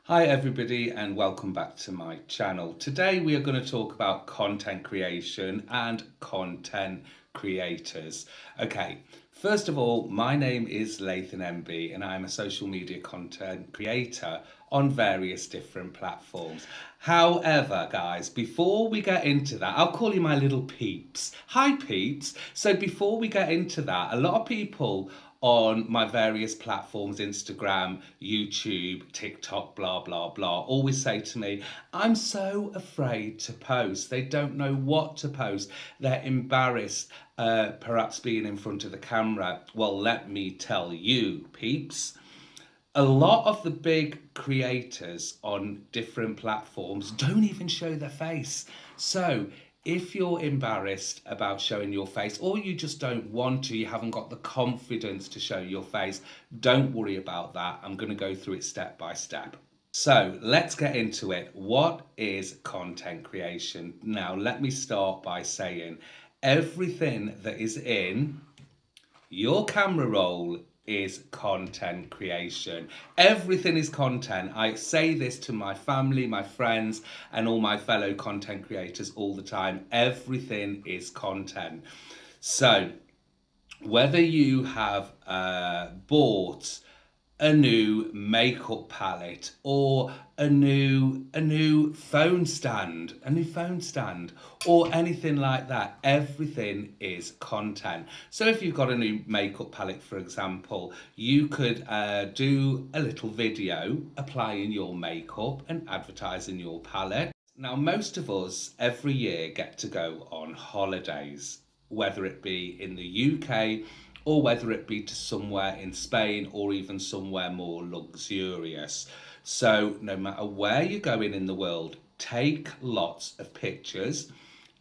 Hi everybody and welcome back to my channel. Today we are going to talk about content creation and content creators. Okay, first of all, my name is lathonmb and I'm a social media content creator on various different platforms. However, guys, before we get into that, I'll call you my little peeps. Hi peeps. So before we get into that, a lot of people on my various platforms, Instagram, YouTube, TikTok, blah, blah, blah, always say to me, I'm so afraid to post. They don't know what to post. They're embarrassed, perhaps being in front of the camera. Well, let me tell you, peeps, a lot of the big creators on different platforms don't even show their face. So if you're embarrassed about showing your face or you just don't want to, you haven't got the confidence to show your face, don't worry about that. I'm going to go through it step by step. So let's get into it. What is content creation? Now, let me start by saying everything that is in your camera roll is content creation. Everything is content. I say this to my family, my friends, and all my fellow content creators all the time. Everything is content. So, whether you have bought a new makeup palette or a new phone stand, or anything like that, everything is content. So if you've got a new makeup palette, for example, you could do a little video applying your makeup and advertising your palette. Now, most of us every year get to go on holidays, whether it be in the UK or whether it be to somewhere in Spain or even somewhere more luxurious. So, no matter where you're going in the world, take lots of pictures,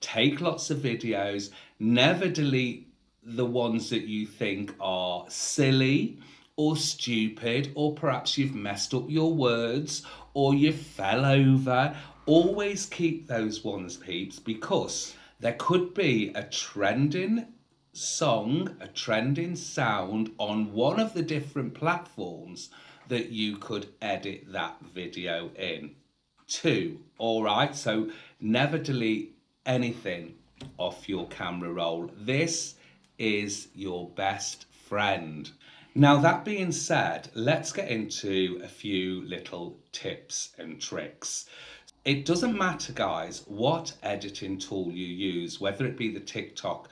take lots of videos, never delete the ones that you think are silly or stupid, or perhaps you've messed up your words or you fell over. Always keep those ones, peeps, because there could be a trending song, a trending sound on one of the different platforms that you could edit that video in to. All right, so never delete anything off your camera roll. This is your best friend. Now, that being said, let's get into a few little tips and tricks. It doesn't matter, guys, what editing tool you use, whether it be the TikTok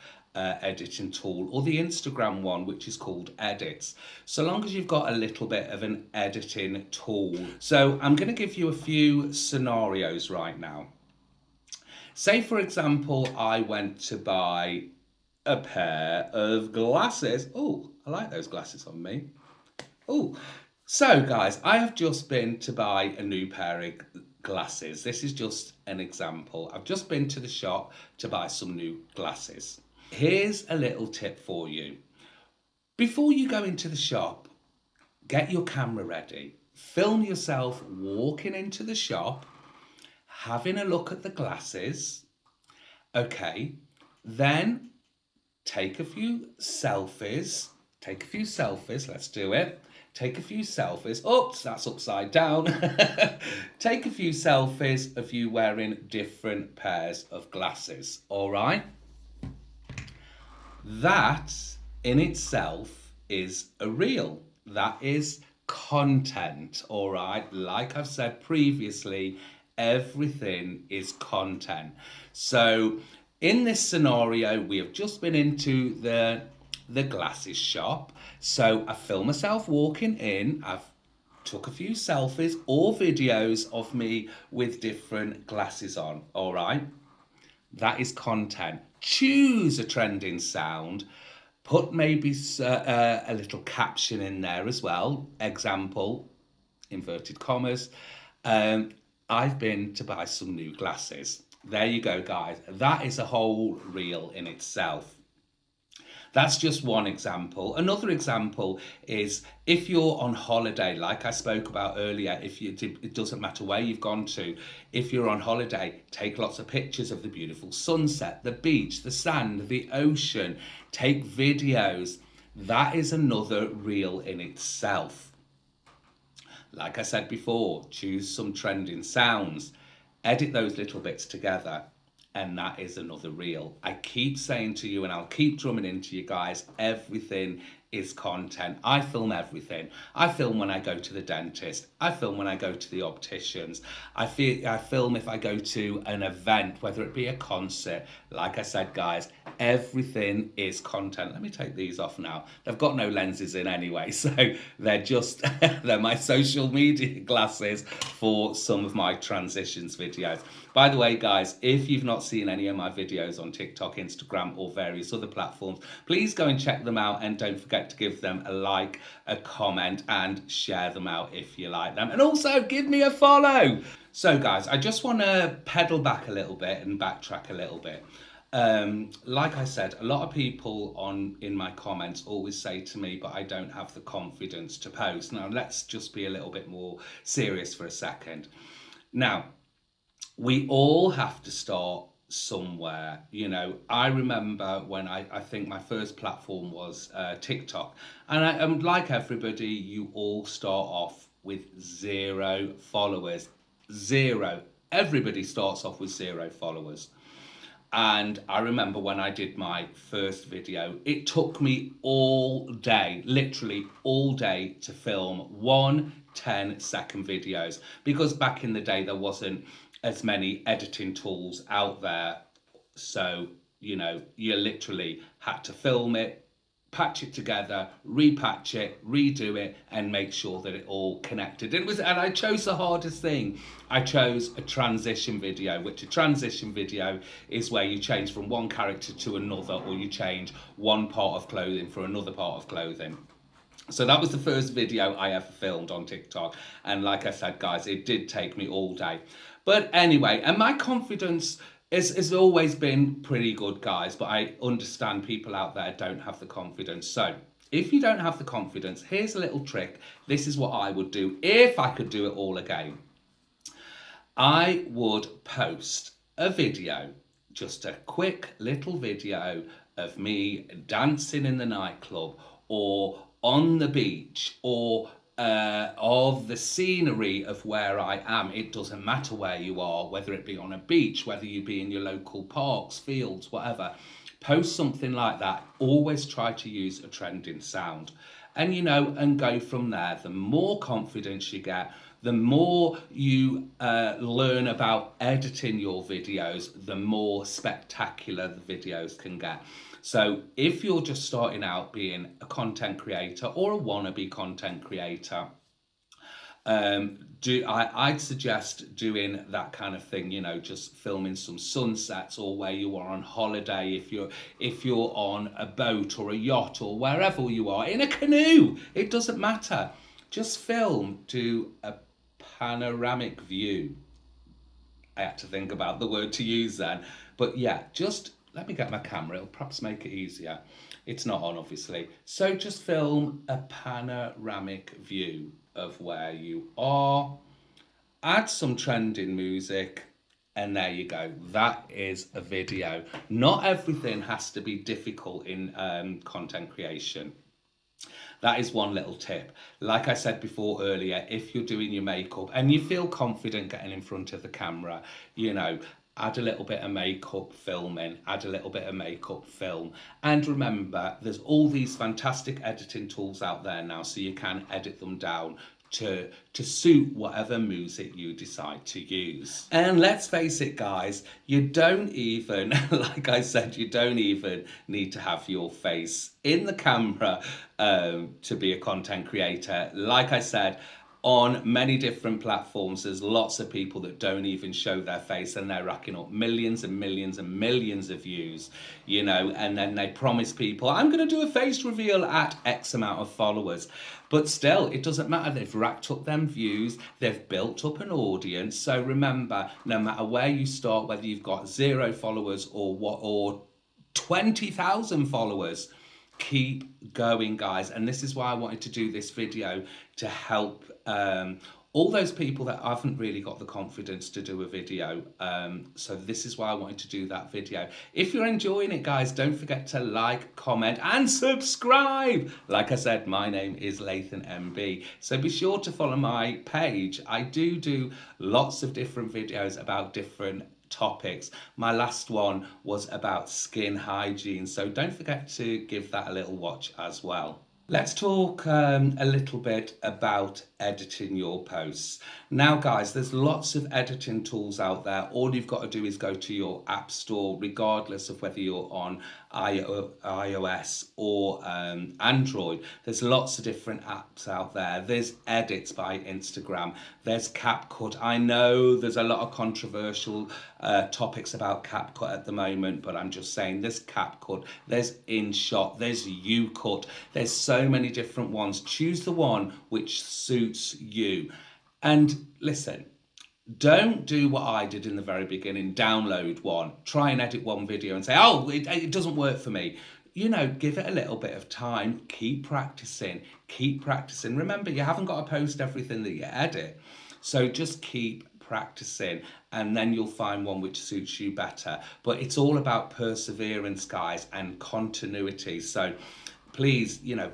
editing tool or the Instagram one, which is called Edits, so long as you've got a little bit of an editing tool. So I'm going to give you a few scenarios right now. Say, for example, I went to buy a pair of glasses. Oh, I like those glasses on me. Oh, so guys, I have just been to buy a new pair of glasses. This is just an example. I've just been to the shop to buy some new glasses. Here's a little tip for you. Before you go into the shop, get your camera ready. Film yourself walking into the shop, having a look at the glasses. Okay, then take a few selfies. Let's do it. Take a few selfies. Oops, that's upside down. Take a few selfies of you wearing different pairs of glasses. All right? That in itself is a reel. That is content. All right? Like I've said previously, everything is content. So in this scenario, we have just been into the glasses shop. So I film myself walking in. I've took a few selfies or videos of me with different glasses on. All right. That is content. Choose a trending sound. Put maybe a little caption in there as well. Example, inverted commas. I've been to buy some new glasses. There you go, guys. That is a whole reel in itself. That's just one example. Another example is if you're on holiday, like I spoke about earlier, it doesn't matter where you've gone to. If you're on holiday, take lots of pictures of the beautiful sunset, the beach, the sand, the ocean. Take videos. That is another reel in itself. Like I said before, choose some trending sounds, edit those little bits together, and that is another reel. I keep saying to you, and I'll keep drumming into you guys, everything is content. I film everything. I film when I go to the dentist. I film when I go to the opticians. I film if I go to an event, whether it be a concert. Like I said, guys, everything is content. Let me take these off now. They've got no lenses in anyway, so they're just they're my social media glasses for some of my transitions videos. By the way, guys, if you've not seen any of my videos on TikTok, Instagram, or various other platforms, please go and check them out, and don't forget to give them a like, a comment, and share them out if you like them. And also give me a follow. So guys, I just want to pedal back a little bit and backtrack a little bit. Like I said, a lot of people in my comments always say to me, but I don't have the confidence to post. Now, let's just be a little bit more serious for a second. Now, we all have to start somewhere. You know, I remember when I think my first platform was TikTok, and like everybody, you all start off with 0 followers. 0. Everybody starts off with 0 followers. And I remember when I did my first video, it took me all day, literally all day, to film 1 10-second videos, because back in the day there wasn't as many editing tools out there. So, you know, you literally had to film it, patch it together, repatch it, redo it, and make sure that it all connected. And I chose the hardest thing. I chose a transition video, which a transition video is where you change from one character to another, or you change one part of clothing for another part of clothing. So that was the first video I ever filmed on TikTok. And like I said, guys, it did take me all day. But anyway, and my confidence has always been pretty good, guys, but I understand people out there don't have the confidence. So if you don't have the confidence, here's a little trick. This is what I would do if I could do it all again. I would post a video, just a quick little video of me dancing in the nightclub, or on the beach, or of the scenery of where I am. It doesn't matter where you are, whether it be on a beach, whether you be in your local parks, fields, whatever. Post something like that. Always try to use a trending sound, and you know, and go from there. The more confidence you get, the more you learn about editing your videos, the more spectacular the videos can get. So if you're just starting out being a content creator or a wannabe content creator, I'd suggest doing that kind of thing, you know, just filming some sunsets, or where you are on holiday, if you're on a boat or a yacht or wherever you are, in a canoe, it doesn't matter. Just film to a panoramic view. I had to think about the word to use then, but yeah, just let me get my camera, it'll perhaps make it easier. It's not on, obviously. So just film a panoramic view of where you are, add some trending music, and there you go. That is a video. Not everything has to be difficult in content creation. That is one little tip. Like I said before earlier, if you're doing your makeup and you feel confident getting in front of the camera, you know, add a little bit of makeup filming, add a little bit of makeup film. And remember, there's all these fantastic editing tools out there now, so you can edit them down to suit whatever music you decide to use. And let's face it, guys, you don't even, like I said, you don't even need to have your face in the camera to be a content creator. Like I said, on many different platforms, there's lots of people that don't even show their face, and they're racking up millions and millions and millions of views, you know, and then they promise people, I'm going to do a face reveal at X amount of followers. But still, it doesn't matter. They've racked up them views, they've built up an audience. So remember, no matter where you start, whether you've got 0 followers or 20,000 followers, keep going, guys. And this is why I wanted to do this video, to help all those people that haven't really got the confidence to do a video. So this is why I wanted to do that video. If you're enjoying it, guys, don't forget to like, comment and subscribe. Like I said, my name is lathonmb, so be sure to follow my page. I do lots of different videos about different topics. My last one was about skin hygiene, so don't forget to give that a little watch as well. Let's talk a little bit about editing your posts. Now, guys, there's lots of editing tools out there. All you've got to do is go to your app store, regardless of whether you're on iOS or Android. There's lots of different apps out there. There's Edits by Instagram. There's CapCut. I know there's a lot of controversial topics about CapCut at the moment, but I'm just saying there's CapCut, there's InShot, there's UCut. There's so many different ones. Choose the one which suits you. And listen, don't do what I did in the very beginning. Download one, try and edit one video and say, oh, it doesn't work for me. You know, give it a little bit of time. Keep practicing. Keep practicing. Remember, you haven't got to post everything that you edit. So just keep practicing, and then you'll find one which suits you better. But it's all about perseverance, guys, and continuity. So please, you know,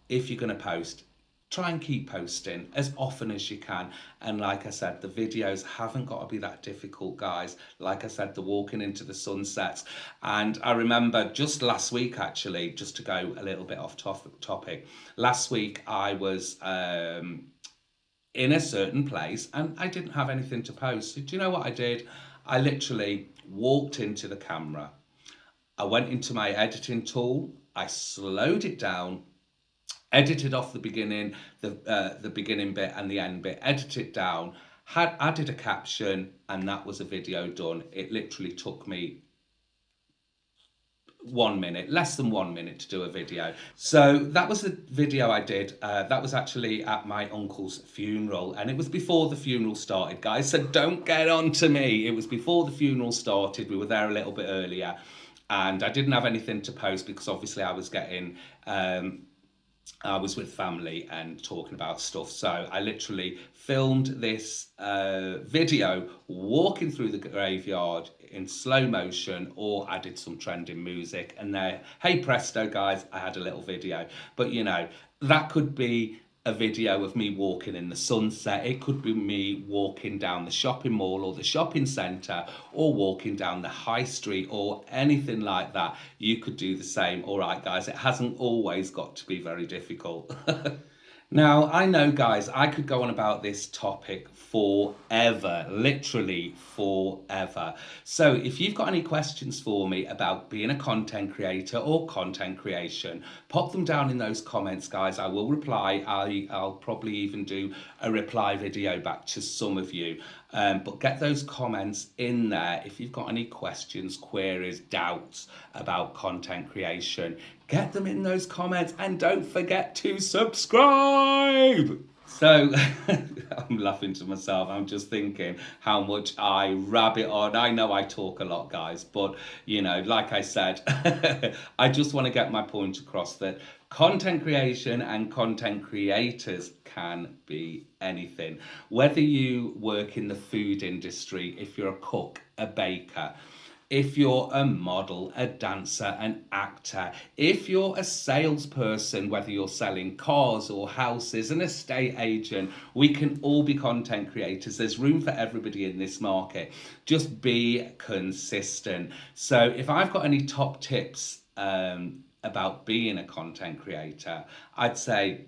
if you're going to post, try and keep posting as often as you can. And like I said, the videos haven't got to be that difficult, guys. Like I said, the walking into the sunsets. And I remember just last week, actually, just to go a little bit off topic, last week I was in a certain place and I didn't have anything to post. So do you know what I did? I literally walked into the camera. I went into my editing tool. I slowed it down, edited off the beginning, the beginning bit and the end bit, edited it down, had added a caption, and that was a video done. It literally took me 1 minute, less than 1 minute to do a video. So that was the video I did. That was actually at my uncle's funeral, and it was before the funeral started, guys. So don't get on to me. It was before the funeral started. We were there a little bit earlier, and I didn't have anything to post because obviously I was getting I was with family and talking about stuff. So I literally filmed this video walking through the graveyard in slow motion, or added some trending music, and there, hey presto, guys, I had a little video. But you know, that could be a video of me walking in the sunset. It could be me walking down the shopping mall or the shopping centre, or walking down the high street, or anything like that. You could do the same. All right, guys, it hasn't always got to be very difficult. Now, I know, guys, I could go on about this topic forever, literally forever. So if you've got any questions for me about being a content creator or content creation, pop them down in those comments, guys. I will reply. I'll probably even do a reply video back to some of you. But get those comments in there if you've got any questions, queries, doubts about content creation. Get them in those comments, and don't forget to subscribe. So I'm laughing to myself. I'm just thinking how much I rabbit on. I know I talk a lot, guys, but you know, like I said, I just want to get my point across that content creation and content creators can be anything. Whether you work in the food industry, if you're a cook, a baker, if you're a model, a dancer, an actor, if you're a salesperson, whether you're selling cars or houses, an estate agent, we can all be content creators. There's room for everybody in this market. Just be consistent. So if I've got any top tips about being a content creator, I'd say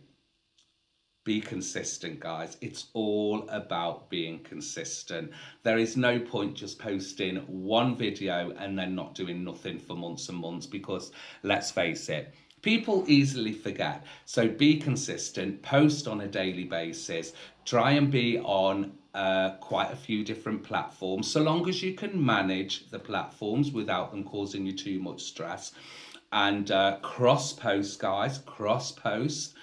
be consistent, guys. It's all about being consistent. There is no point just posting one video and then not doing nothing for months and months, because let's face it, people easily forget. So be consistent, post on a daily basis, try and be on quite a few different platforms, so long as you can manage the platforms without them causing you too much stress. And cross post, guys, cross post.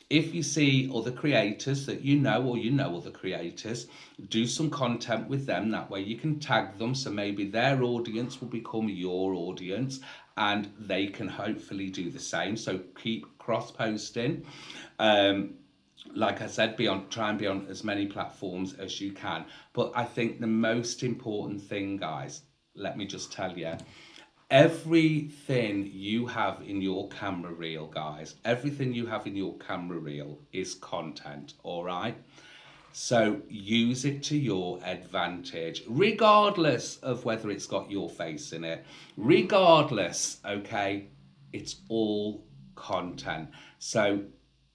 If you see other creators that you know, or you know other creators, do some content with them. That way you can tag them, so maybe their audience will become your audience, and they can hopefully do the same. So keep cross posting. Like I said, try and be on as many platforms as you can. But I think the most important thing, guys, let me just tell you, everything you have in your camera reel, guys, everything you have in your camera reel is content, all right? So use it to your advantage, regardless of whether it's got your face in it. Regardless, okay, it's all content. So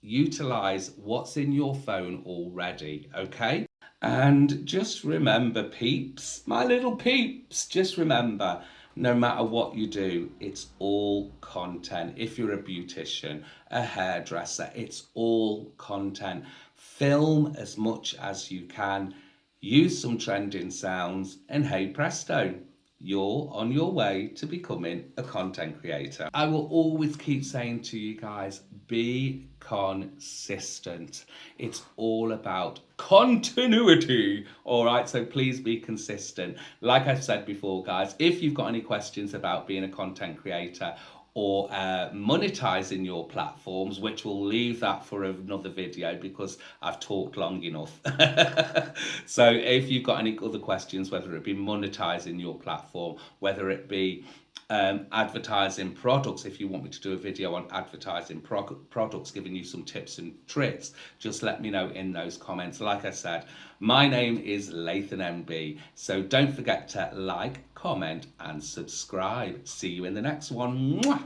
utilize what's in your phone already, okay? And just remember, peeps, my little peeps, just remember, no matter what you do, it's all content. If you're a beautician, a hairdresser, it's all content. Film as much as you can, use some trending sounds, and hey presto, you're on your way to becoming a content creator. I will always keep saying to you guys, be consistent. It's all about continuity. All right, so please be consistent. Like I've said before, guys, if you've got any questions about being a content creator or monetizing your platforms, which we'll leave that for another video because I've talked long enough. So if you've got any other questions, whether it be monetizing your platform, whether it be advertising products, if you want me to do a video on advertising products, giving you some tips and tricks, just let me know in those comments. Like I said, my name is lathonmb, so don't forget to like, comment and subscribe. See you in the next one. Mwah!